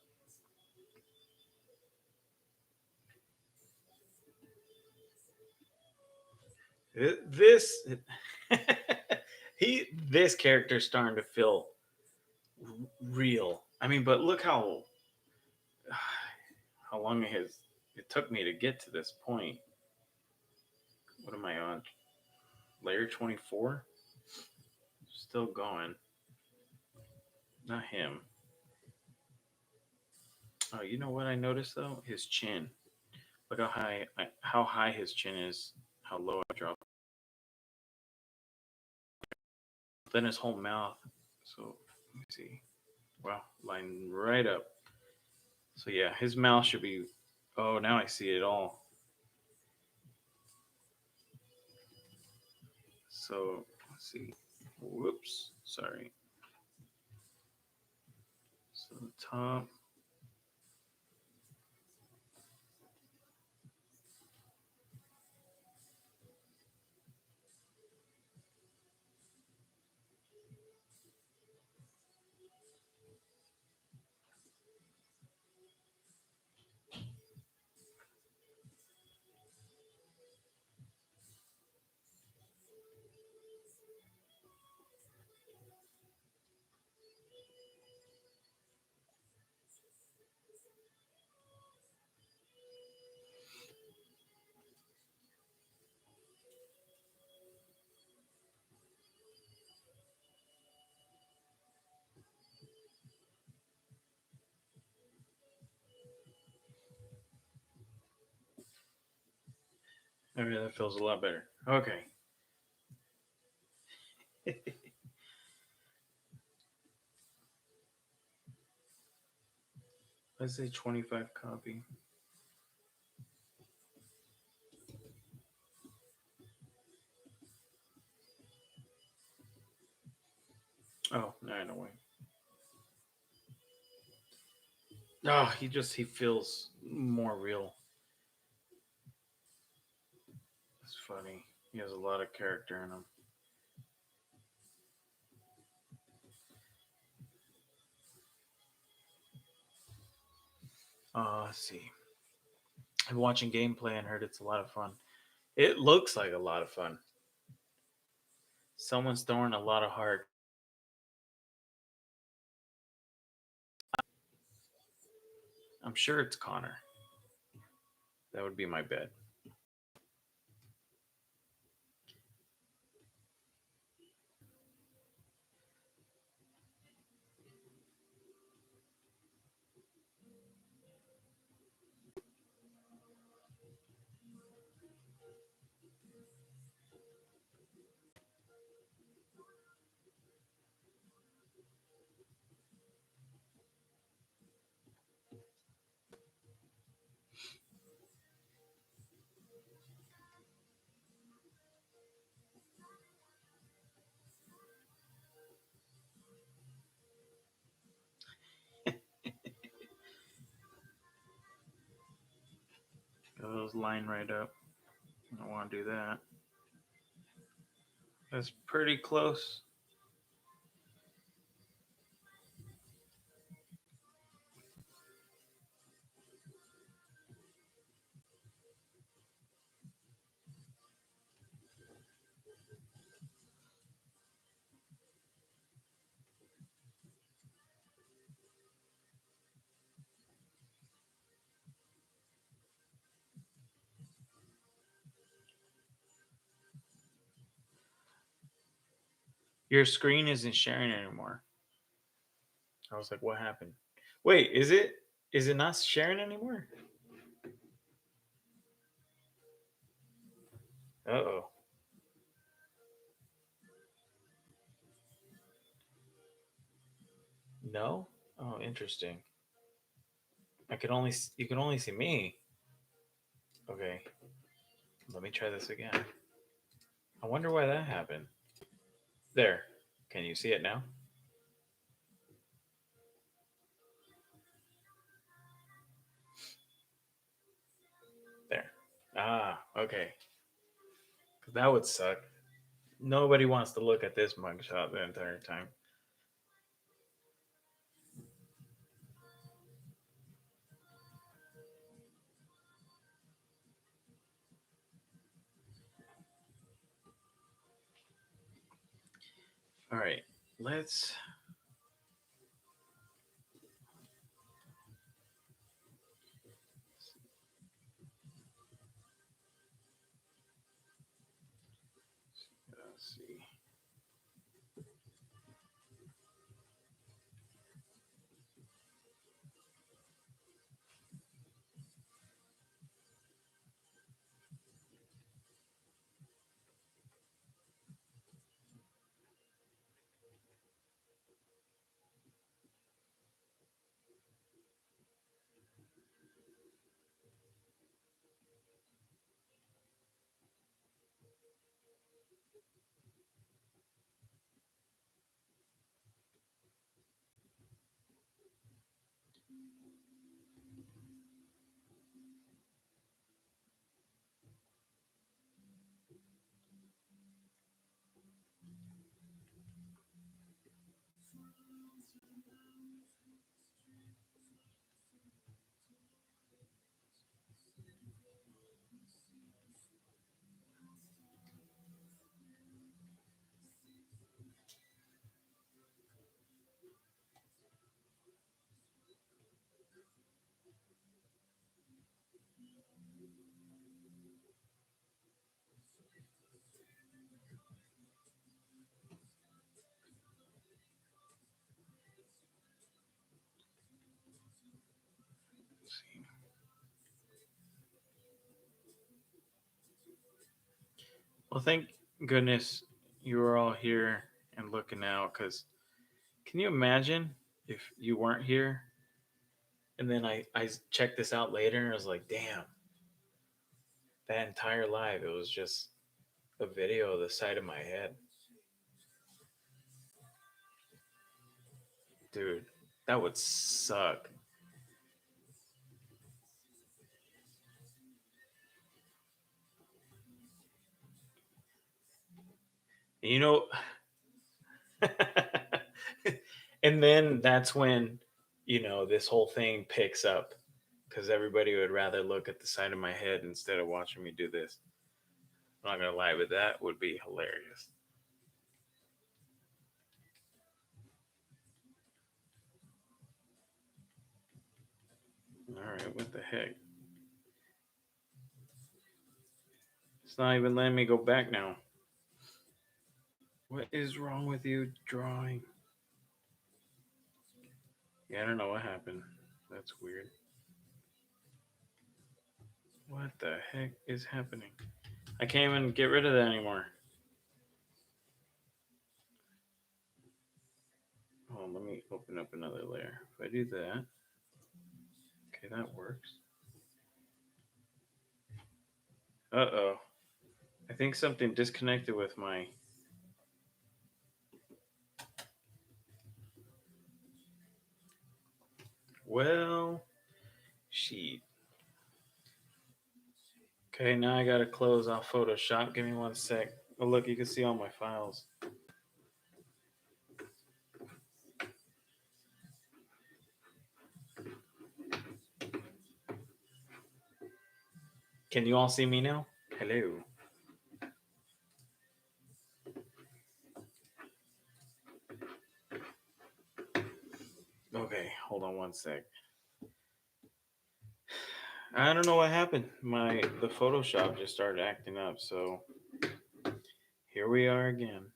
this this character's starting to feel real. I mean, but look how long it took me to get to this point. What am I on? Layer 24? Still going. Not him. Oh, you know what I noticed though? His chin. Look how high his chin is. How low I drop. Then his whole mouth. So let me see. Wow, line right up. So yeah, his mouth should be. Oh, now I see it all. So let's see. Whoops, sorry. So the top. Maybe that feels a lot better. Okay. Let's say 25 copy. Oh, no, no way. Oh, he feels more real. It's funny. He has a lot of character in him. Let's see. I'm watching gameplay and heard it's a lot of fun. It looks like a lot of fun. Someone's throwing a lot of heart. I'm sure it's Connor. That would be my bet. Those line right up. I don't want to do that. That's pretty close. Your screen isn't sharing anymore. I was like, what happened? Wait, is it? Is it not sharing anymore? Uh oh. No. Oh, interesting. I could only you can only see me. Okay, let me try this again. I wonder why that happened. There. Can you see it now? There. Ah, okay. 'Cause that would suck. Nobody wants to look at this mugshot the entire time. All right, let's see. Let's see. Well, thank goodness you were all here and looking out. Because can you imagine if you weren't here and then I checked this out later and I was like, damn, that entire live it was just a video of the side of my head, dude. That would suck. You know, and then that's when, this whole thing picks up because everybody would rather look at the side of my head instead of watching me do this. I'm not gonna lie, but that would be hilarious. All right, what the heck? It's not even letting me go back now. What is wrong with you, drawing? Yeah, I don't know what happened. That's weird. What the heck is happening? I can't even get rid of that anymore. Oh, let me open up another layer. If I do that, okay, that works. Uh-oh. I think something disconnected with my... Well, sheet. Okay, now I gotta close off Photoshop. Give me one sec. Oh, look, you can see all my files. Can you all see me now? Hello. Okay, hold on one sec. I don't know what happened. The Photoshop just started acting up, so here we are again.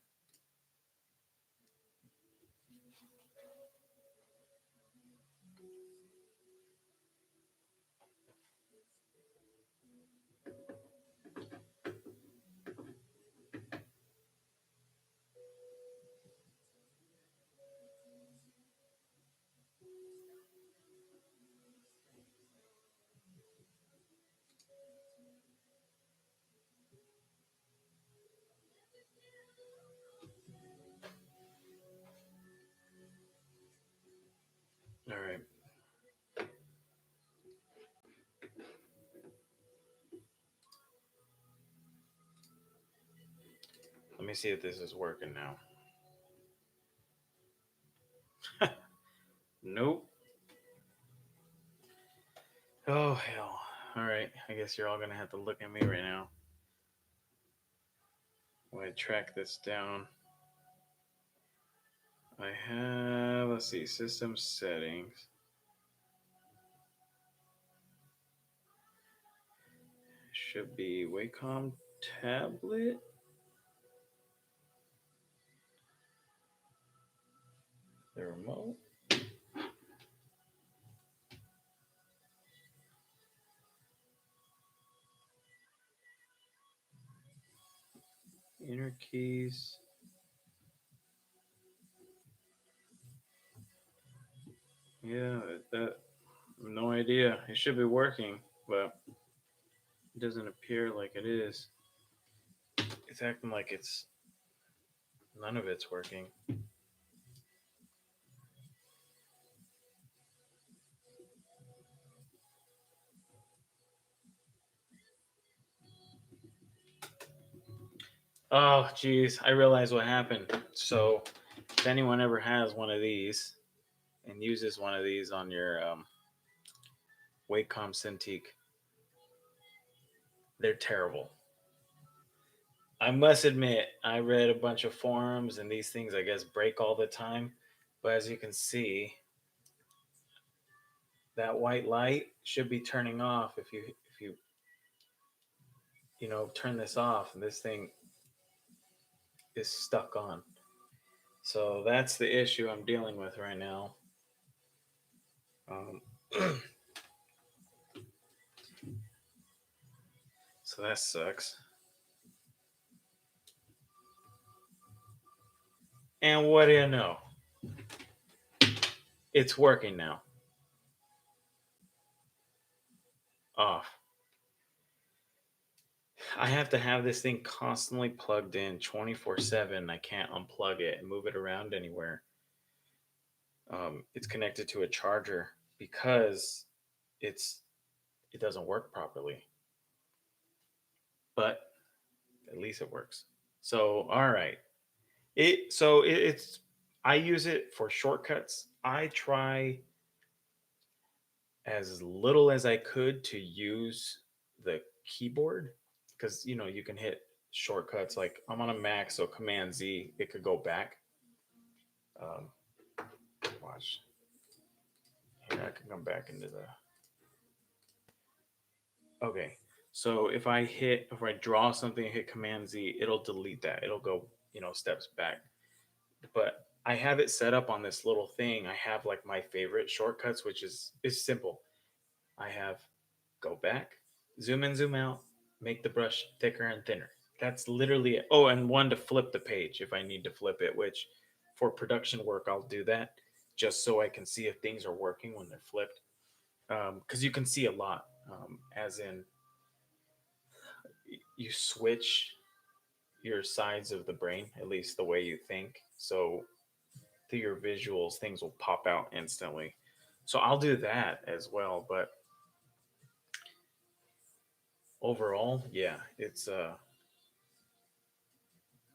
All right. Let me see if this is working now. Nope. Oh, hell. All right. I guess you're all going to have to look at me right now. I'm going to track this down. I have, let's see, system settings. Should be Wacom tablet. The remote. Inner keys. Yeah, that no idea. It should be working, but it doesn't appear like it is. It's acting like it's none of it's working. Oh, geez, I realized what happened. So, if anyone ever has one of these and uses one of these on your Wacom Cintiq, they're terrible. I must admit, I read a bunch of forums, and these things, I guess, break all the time. But as you can see, that white light should be turning off if you turn this off, and this thing is stuck on. So that's the issue I'm dealing with right now. Um, so that sucks. And what do you know? It's working now. Off. I have to have this thing constantly plugged in 24/7. I can't unplug it and move it around anywhere. It's connected to a charger because it's it doesn't work properly. But at least it works. So, all right. it's I use it for shortcuts. I try as little as I could to use the keyboard because you can hit shortcuts like I'm on a Mac, so Command Z, it could go back. Um, Watch here, I can come back into the. Okay, so if I draw something and hit Command Z, it'll delete that. It'll go steps back. But I have it set up on this little thing. I have like my favorite shortcuts, which is simple. I have go back, zoom in, zoom out, make the brush thicker and thinner. That's literally it. Oh, and one to flip the page if I need to flip it, which for production work, I'll do that just so I can see if things are working when they're flipped. Because you can see a lot, as in you switch your sides of the brain, at least the way you think. So through your visuals, things will pop out instantly. So I'll do that as well. But overall, yeah,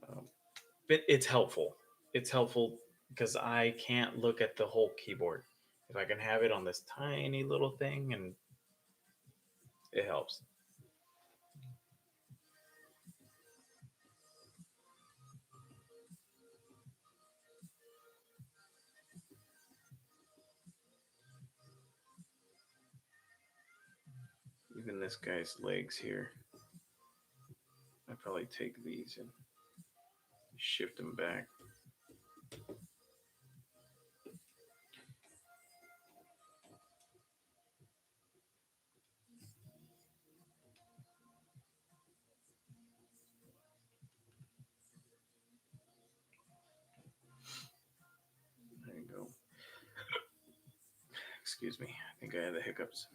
um, it's helpful. It's helpful because I can't look at the whole keyboard. If I can have it on this tiny little thing, and it helps. Even this guy's legs here, I probably take these and shift them back. There you go. Excuse me. I think I had the hiccups.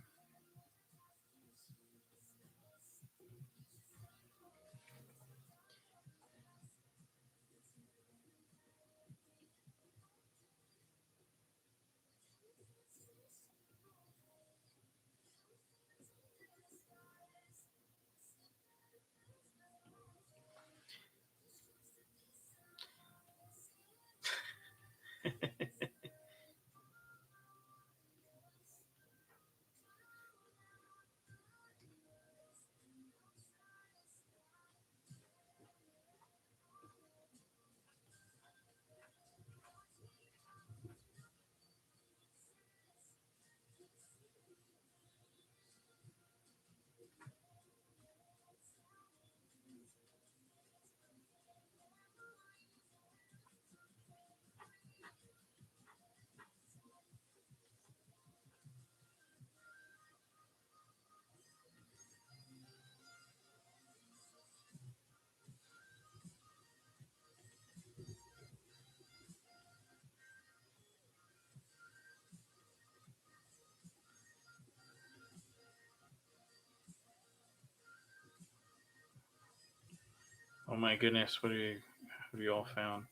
Oh my goodness, have you all found?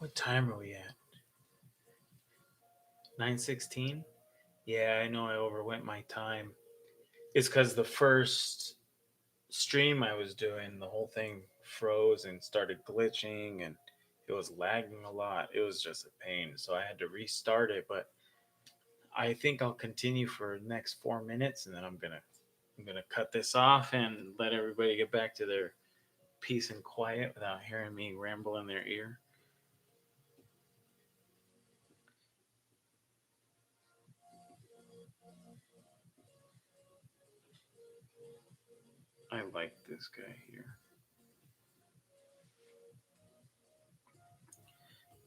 What time are we at? 9:16. Yeah, I know I overwent my time. It's because the first stream I was doing, the whole thing froze and started glitching, and it was lagging a lot. It was just a pain, so I had to restart it. But I think I'll continue for the next 4 minutes, and then I'm gonna cut this off and let everybody get back to their peace and quiet without hearing me ramble in their ear. I like this guy here.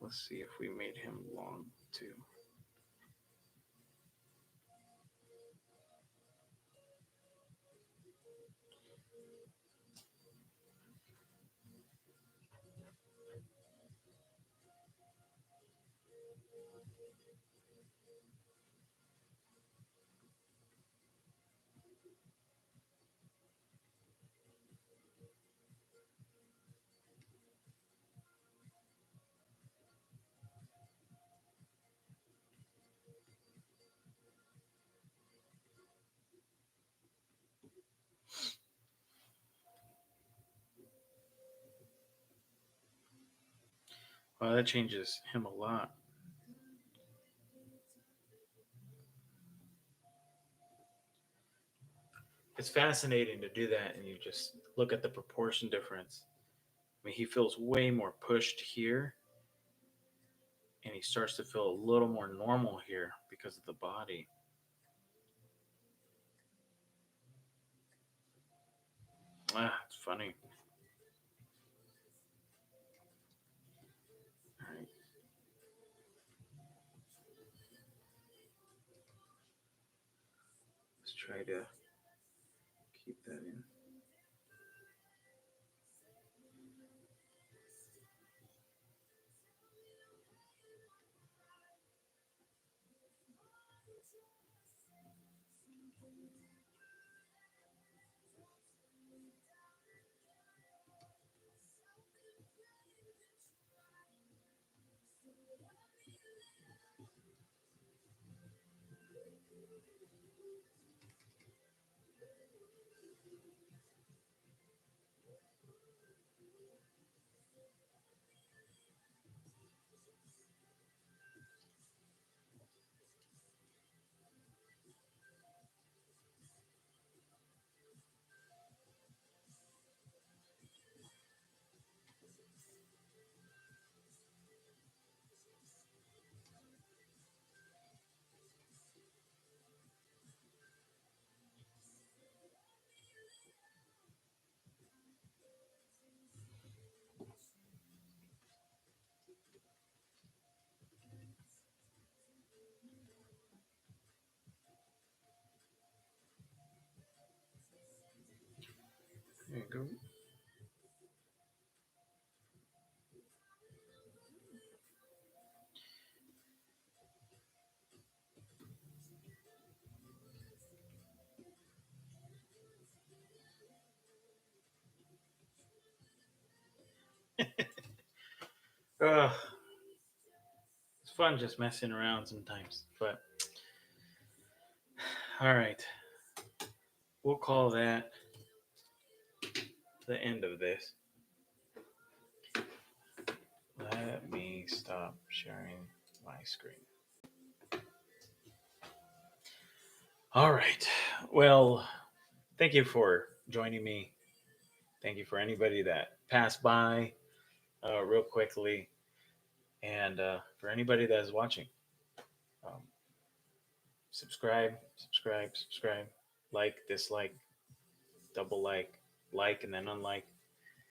Let's see if we made him long too. Well, that changes him a lot. It's fascinating to do that, and you just look at the proportion difference. I mean, he feels way more pushed here, and he starts to feel a little more normal here because of the body. It's funny. All right, let's try to keep that in. There you go. Ugh, it's fun just messing around sometimes. But all right, we'll call that the end of this. Let me stop sharing my screen. All right. Well, thank you for joining me. Thank you for anybody that passed by real quickly, and for anybody that is watching. Um, subscribe, subscribe, subscribe, like, dislike, double like, and then unlike.